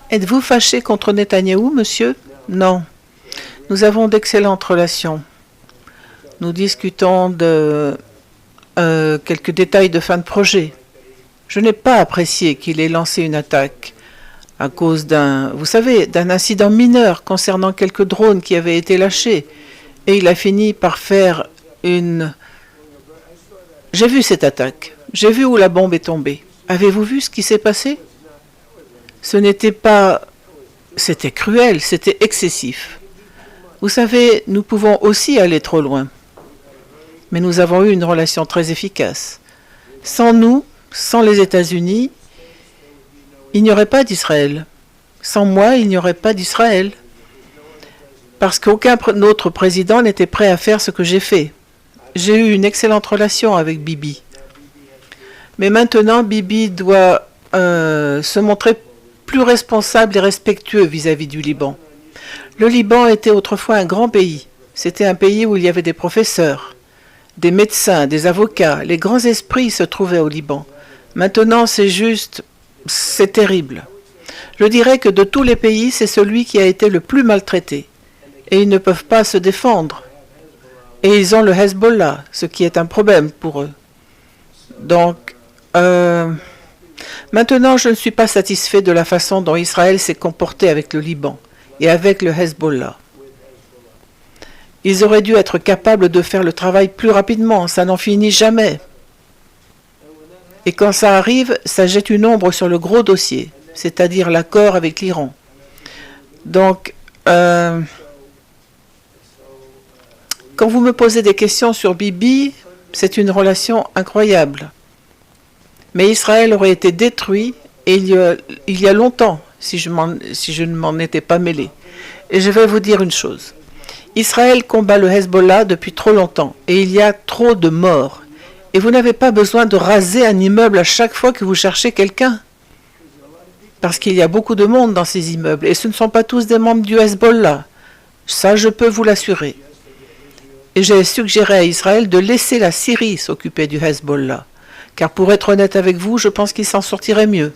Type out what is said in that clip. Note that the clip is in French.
Êtes-vous fâché contre Netanyahou, monsieur? Non. Nous avons d'excellentes relations. Nous discutons de quelques détails de fin de projet. Je n'ai pas apprécié qu'il ait lancé une attaque à cause vous savez, d'un incident mineur concernant quelques drones qui avaient été lâchés. Et il a fini par faire une... J'ai vu cette attaque. J'ai vu où la bombe est tombée. Avez-vous vu ce qui s'est passé? Ce n'était pas... C'était cruel, c'était excessif. Vous savez, nous pouvons aussi aller trop loin. Mais nous avons eu une relation très efficace. Sans nous, sans les États-Unis, il n'y aurait pas d'Israël. Sans moi, il n'y aurait pas d'Israël. Parce qu'aucun autre président n'était prêt à faire ce que j'ai fait. J'ai eu une excellente relation avec Bibi. Mais maintenant, Bibi doit se montrer plus responsable et respectueux vis-à-vis du Liban. Le Liban était autrefois un grand pays. C'était un pays où il y avait des professeurs, des médecins, des avocats. Les grands esprits se trouvaient au Liban. Maintenant, c'est terrible. Je dirais que de tous les pays, c'est celui qui a été le plus maltraité. Et ils ne peuvent pas se défendre. Et ils ont le Hezbollah, ce qui est un problème pour eux. Donc, maintenant, je ne suis pas satisfait de la façon dont Israël s'est comporté avec le Liban et avec le Hezbollah. Ils auraient dû être capables de faire le travail plus rapidement, ça n'en finit jamais. Et quand ça arrive, ça jette une ombre sur le gros dossier, c'est-à-dire l'accord avec l'Iran. Donc, quand vous me posez des questions sur Bibi, c'est une relation incroyable. Mais Israël aurait été détruit et il y a longtemps si je ne m'en étais pas mêlé. Et je vais vous dire une chose. Israël combat le Hezbollah depuis trop longtemps et il y a trop de morts. Et vous n'avez pas besoin de raser un immeuble à chaque fois que vous cherchez quelqu'un. Parce qu'il y a beaucoup de monde dans ces immeubles et ce ne sont pas tous des membres du Hezbollah. Ça, je peux vous l'assurer. Et j'ai suggéré à Israël de laisser la Syrie s'occuper du Hezbollah. Car pour être honnête avec vous, je pense qu'il s'en sortirait mieux.